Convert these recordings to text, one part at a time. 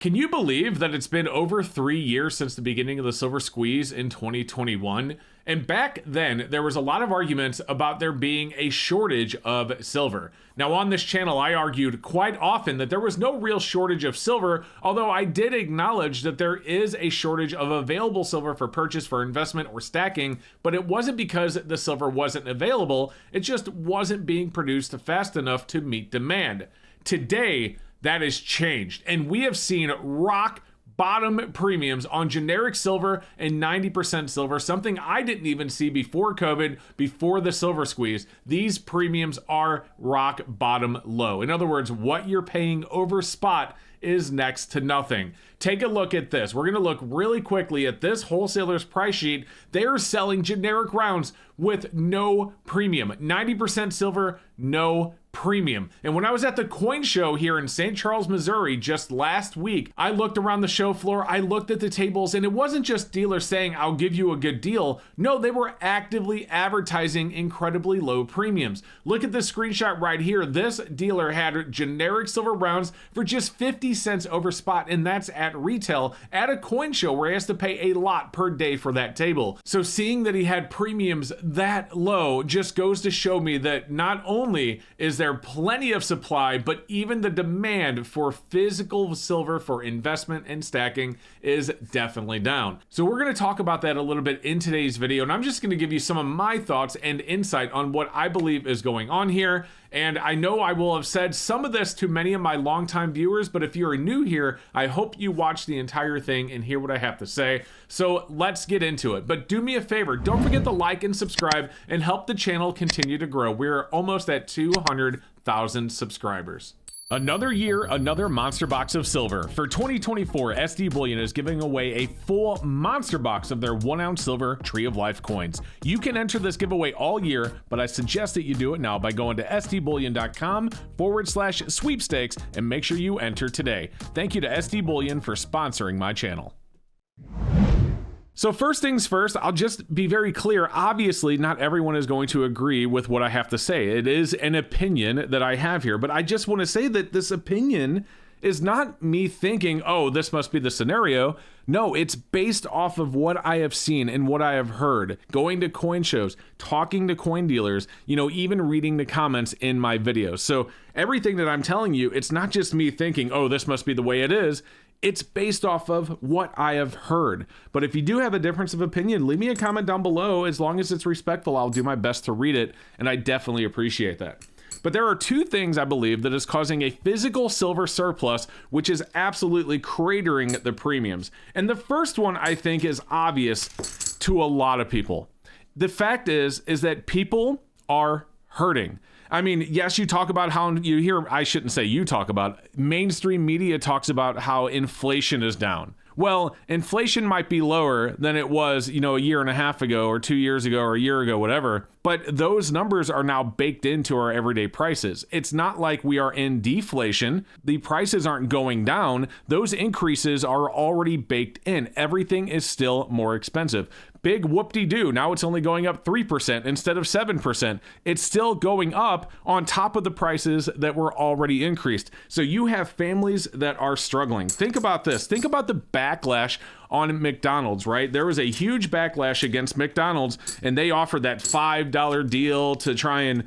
Can you believe that it's been over 3 years since the beginning of the silver squeeze in 2021? And back then, there was a lot of arguments about there being a shortage of silver. Now, on this channel, I argued quite often that there was no real shortage of silver, although I did acknowledge that there is a shortage of available silver for purchase, for investment, or stacking, but it wasn't because the silver wasn't available, it just wasn't being produced fast enough to meet demand. Today, that has changed, and we have seen rock bottom premiums on generic silver and 90% silver, something I didn't even see before COVID, before the silver squeeze. These premiums are rock bottom low. In other words, what you're paying over spot is next to nothing. Take a look at this. We're going to look really quickly at this wholesaler's price sheet. They're selling generic rounds with no premium. 90% silver, no premium. And when I was at the coin show here in St. Charles, Missouri just last week, I looked around the show floor, I looked at the tables, and it wasn't just dealers saying, I'll give you a good deal. No, they were actively advertising incredibly low premiums. Look at this screenshot right here. This dealer had generic silver rounds for just 50 cents over spot, and that's at retail at a coin show where he has to pay a lot per day for that table. So seeing that he had premiums that low just goes to show me that not only is there plenty of supply, but even the demand for physical silver for investment and stacking is definitely down. So we're going to talk about that a little bit in today's video, and I'm just going to give you some of my thoughts and insight on what I believe is going on here. And I know I will have said some of this to many of my longtime viewers, but if you're new here, I hope you watch the entire thing and hear what I have to say. So let's get into it. But do me a favor, don't forget to like and subscribe and help the channel continue to grow. We're almost at 200,000 subscribers. Another year, another monster box of silver. For 2024, SD Bullion is giving away a full monster box of their 1 ounce silver Tree of Life coins. You can enter this giveaway all year, but I suggest that you do it now by going to sdbullion.com/sweepstakes and make sure you enter today. Thank you to SD Bullion for sponsoring my channel. So first things first, I'll just be very clear. Obviously, not everyone is going to agree with what I have to say. It is an opinion that I have here, but I just want to say that this opinion is not me thinking, oh, this must be the scenario. No, it's based off of what I have seen and what I have heard, going to coin shows, talking to coin dealers, even reading the comments in my videos. So everything that I'm telling you, it's not just me thinking, oh, this must be the way it is. It's based off of what I have heard. But if you do have a difference of opinion, leave me a comment down below. As long as it's respectful, I'll do my best to read it, and I definitely appreciate that. But there are two things I believe that is causing a physical silver surplus, which is absolutely cratering the premiums. And the first one I think is obvious to a lot of people. The fact is that people are hurting. I mean, yes, you talk about how you hear, I shouldn't say you talk about, mainstream media talks about how inflation is down. Well, inflation might be lower than it was, a year and a half ago or 2 years ago or a year ago, whatever. But those numbers are now baked into our everyday prices. It's not like we are in deflation. The prices aren't going down. Those increases are already baked in. Everything is still more expensive. Big whoop-de-doo. Now it's only going up 3% instead of 7%. It's still going up on top of the prices that were already increased. So you have families that are struggling. Think about this. Think about the backlash on McDonald's, right? There was a huge backlash against McDonald's, and they offered that $5 deal to try and,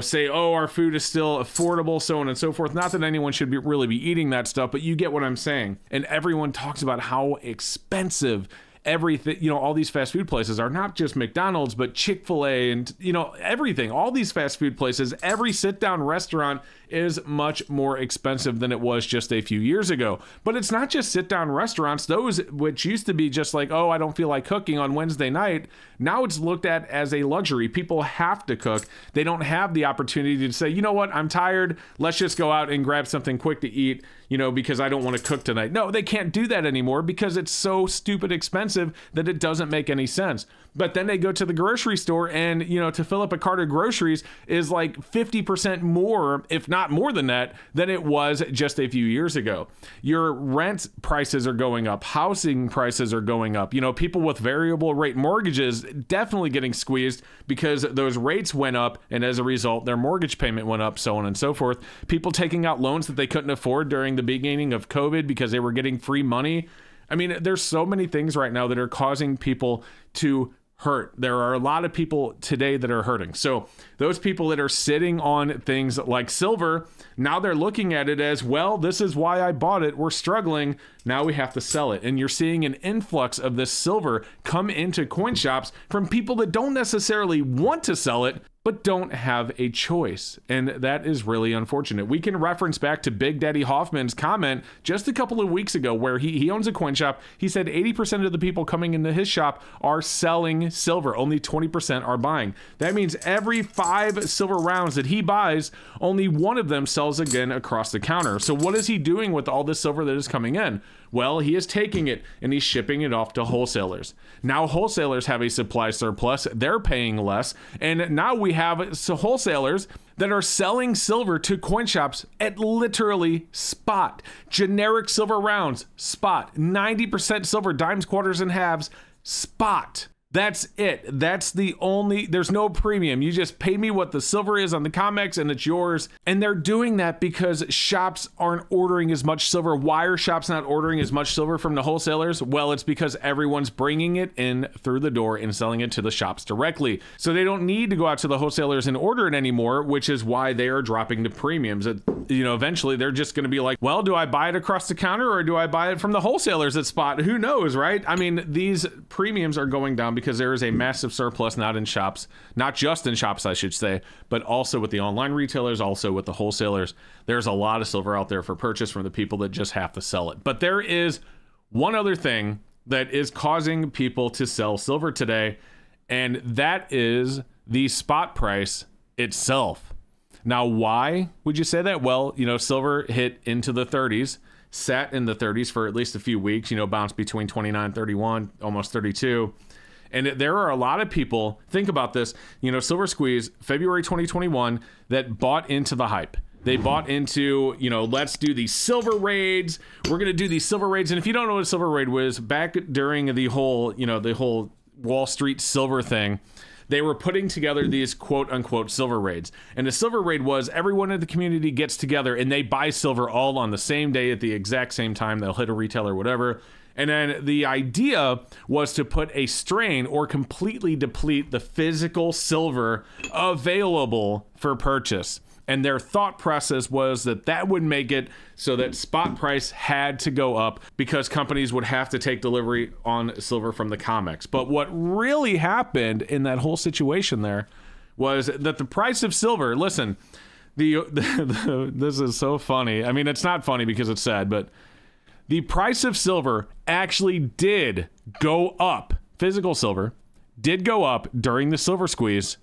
say, oh, our food is still affordable, so on and so forth. Not that anyone should really be eating that stuff, but you get what I'm saying. And everyone talks about how expensive everything, all these fast food places are, not just McDonald's, but Chick-fil-A and, everything. All these fast food places, every sit-down restaurant is much more expensive than it was just a few years ago. But it's not just sit-down restaurants. Those which used to be just like, oh, I don't feel like cooking on Wednesday night. Now it's looked at as a luxury. People have to cook. They don't have the opportunity to say, you know what, I'm tired. Let's just go out and grab something quick to eat, because I don't want to cook tonight. No, they can't do that anymore because it's so stupid expensive that it doesn't make any sense. But then they go to the grocery store and, to fill up a cart of groceries is like 50% more, if not more than that, than it was just a few years ago. Your rent prices are going up. Housing prices are going up. People with variable rate mortgages definitely getting squeezed because those rates went up, and as a result, their mortgage payment went up, so on and so forth. People taking out loans that they couldn't afford during during the beginning of COVID because they were getting free money. I mean, there's so many things right now that are causing people to hurt. There are a lot of people today that are hurting. So those people that are sitting on things like silver, now they're looking at it as, well, this is why I bought it. We're struggling. Now we have to sell it. And you're seeing an influx of this silver come into coin shops from people that don't necessarily want to sell it, but don't have a choice. And that is really unfortunate. We can reference back to Big Daddy Hoffman's comment just a couple of weeks ago where he owns a coin shop. He said 80% of the people coming into his shop are selling silver. Only 20% are buying. That means every 5 silver rounds that he buys, only one of them sells again across the counter. So what is he doing with all this silver that is coming in? Well, he is taking it and he's shipping it off to wholesalers. Now wholesalers have a supply surplus. They're paying less. And now we have wholesalers that are selling silver to coin shops at literally spot. Generic silver rounds, spot. 90% silver, dimes, quarters, and halves, spot. That's it. That's the only, there's no premium. You just pay me what the silver is on the COMEX and it's yours. And they're doing that because shops aren't ordering as much silver. Why are shops not ordering as much silver from the wholesalers? Well, it's because everyone's bringing it in through the door and selling it to the shops directly. So they don't need to go out to the wholesalers and order it anymore, which is why they are dropping the premiums. Eventually they're just going to be like, well, do I buy it across the counter or do I buy it from the wholesalers at spot? Who knows, right? I mean, these premiums are going down because there is a massive surplus, not in shops, not just in shops, I should say, but also with the online retailers, also with the wholesalers. There's a lot of silver out there for purchase from the people that just have to sell it. But there is one other thing that is causing people to sell silver today, and that is the spot price itself. Now, why would you say that? Well, silver hit into the 30s, sat in the 30s for at least a few weeks, bounced between 29, 31, almost 32. And there are a lot of people, think about this, Silver Squeeze, February 2021, that bought into the hype. They bought into, let's do these silver raids. We're going to do these silver raids. And if you don't know what a silver raid was, back during the whole Wall Street silver thing, they were putting together these quote unquote silver raids. And a silver raid was everyone in the community gets together and they buy silver all on the same day at the exact same time. They'll hit a retailer, whatever. And then the idea was to put a strain or completely deplete the physical silver available for purchase. And their thought process was that would make it so that spot price had to go up because companies would have to take delivery on silver from the COMEX. But what really happened in that whole situation there was that the price of silver, listen, this is so funny. I mean, it's not funny because it's sad, but the price of silver actually did go up. Physical silver did go up during the silver squeeze,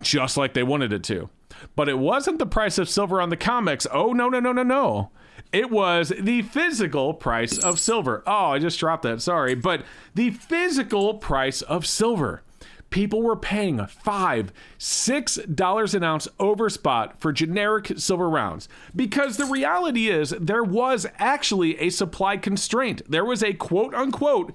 just like they wanted it to. But it wasn't the price of silver on the COMEX. Oh, no. It was the physical price of silver. Oh, I just dropped that. Sorry. But the physical price of silver. People were paying $5, $6 an ounce over spot for generic silver rounds because the reality is there was actually a supply constraint. There was a quote unquote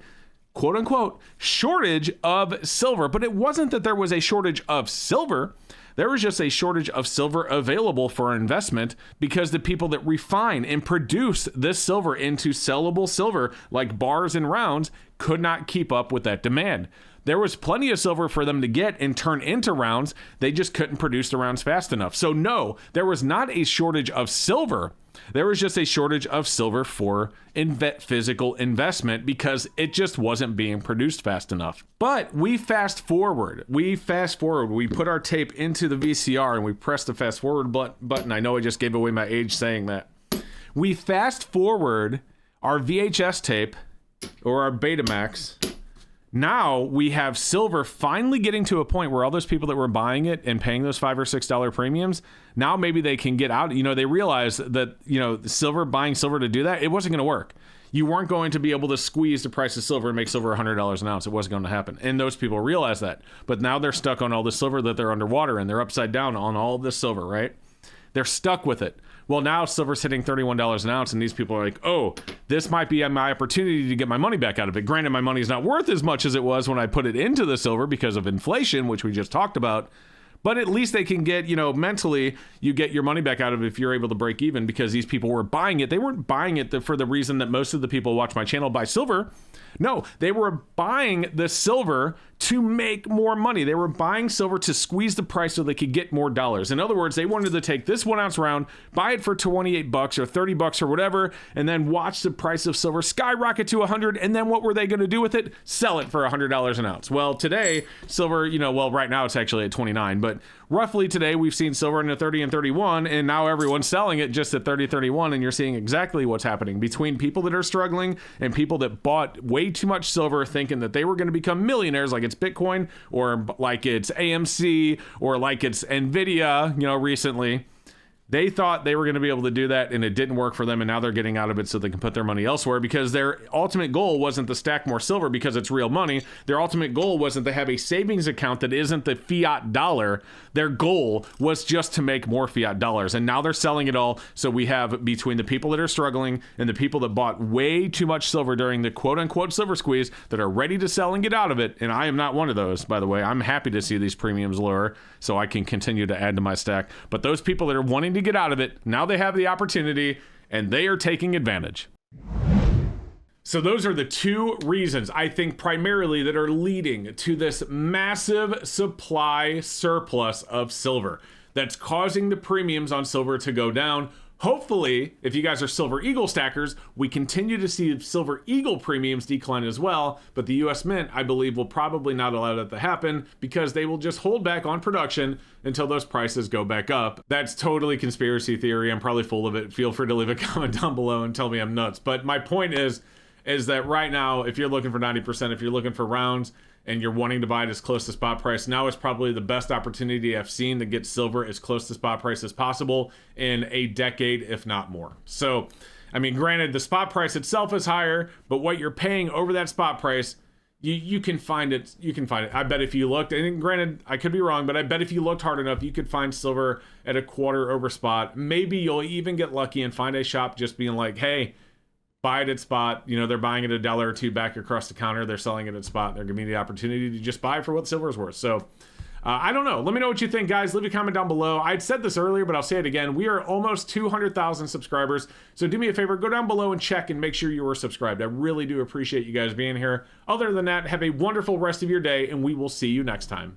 shortage of silver, but it wasn't that there was a shortage of silver. There was just a shortage of silver available for investment because the people that refine and produce this silver into sellable silver like bars and rounds could not keep up with that demand. There was plenty of silver for them to get and turn into rounds. They just couldn't produce the rounds fast enough. So no, there was not a shortage of silver. There was just a shortage of silver for physical investment because it just wasn't being produced fast enough. But we fast forward. We put our tape into the VCR and we press the fast forward button. I know I just gave away my age saying that. We fast forward our VHS tape or our Betamax. Now we have silver finally getting to a point where all those people that were buying it and paying those $5 or $6 premiums, now maybe they can get out. They realize that, buying silver to do that, it wasn't going to work. You weren't going to be able to squeeze the price of silver and make silver $100 an ounce. It wasn't going to happen. And those people realize that. But now they're stuck on all the silver that they're underwater and they're upside down on all this silver, right? They're stuck with it. Well, now silver's hitting $31 an ounce, and these people are like, oh, this might be my opportunity to get my money back out of it. Granted, my money's not worth as much as it was when I put it into the silver because of inflation, which we just talked about. but at least they can get, mentally, you get your money back out of it if you're able to break even, because these people were buying it. They weren't buying it for the reason that most of the people who watch my channel buy silver. No, they were buying the silver to make more money. They were buying silver to squeeze the price so they could get more dollars. In other words, they wanted to take this 1 ounce round, buy it for $28 or $30 or whatever, and then watch the price of silver skyrocket to 100. And then what were they going to do with it? Sell it for $100 an ounce. Well, today, silver, right now it's actually at 29, but roughly today we've seen silver in the 30 and 31, and now everyone's selling it just at 30, 31, and you're seeing exactly what's happening between people that are struggling and people that bought way too much silver thinking that they were going to become millionaires, like it's Bitcoin or like it's AMC or like it's Nvidia, recently. They thought they were going to be able to do that, and it didn't work for them, and now they're getting out of it so they can put their money elsewhere, because their ultimate goal wasn't to stack more silver because it's real money. Their ultimate goal wasn't to have a savings account that isn't the fiat dollar. Their goal was just to make more fiat dollars, and now they're selling it all. So we have, between the people that are struggling and the people that bought way too much silver during the quote-unquote silver squeeze, that are ready to sell and get out of it, and I am not one of those, by the way. I'm happy to see these premiums lower so I can continue to add to my stack. But those people that are wanting to get out of it, now they have the opportunity and they are taking advantage. So those are the two reasons, I think, primarily that are leading to this massive supply surplus of silver that's causing the premiums on silver to go down. Hopefully, if you guys are Silver Eagle stackers, we continue to see Silver Eagle premiums decline as well, but the US Mint, I believe, will probably not allow that to happen, because they will just hold back on production until those prices go back up. That's totally conspiracy theory. I'm probably full of it. Feel free to leave a comment down below and tell me I'm nuts. But my point is that right now, if you're looking for 90%, if you're looking for rounds, and you're wanting to buy it as close to spot price, now is probably the best opportunity I've seen to get silver as close to spot price as possible in a decade, if not more. So, I mean, granted, the spot price itself is higher, but what you're paying over that spot price, you can find it. You can find it. I bet if you looked, and granted, I could be wrong, but I bet if you looked hard enough, you could find silver at a quarter over spot. Maybe you'll even get lucky and find a shop just being like, hey, buy it at spot. They're buying it $1 or $2 back across the counter. They're selling it at spot. They're giving you the opportunity to just buy for what silver is worth. So I don't know. Let me know what you think, guys. Leave a comment down below. I'd said this earlier, but I'll say it again. We are almost 200,000 subscribers. So do me a favor, go down below and check and make sure you are subscribed. I really do appreciate you guys being here. Other than that, have a wonderful rest of your day, and we will see you next time.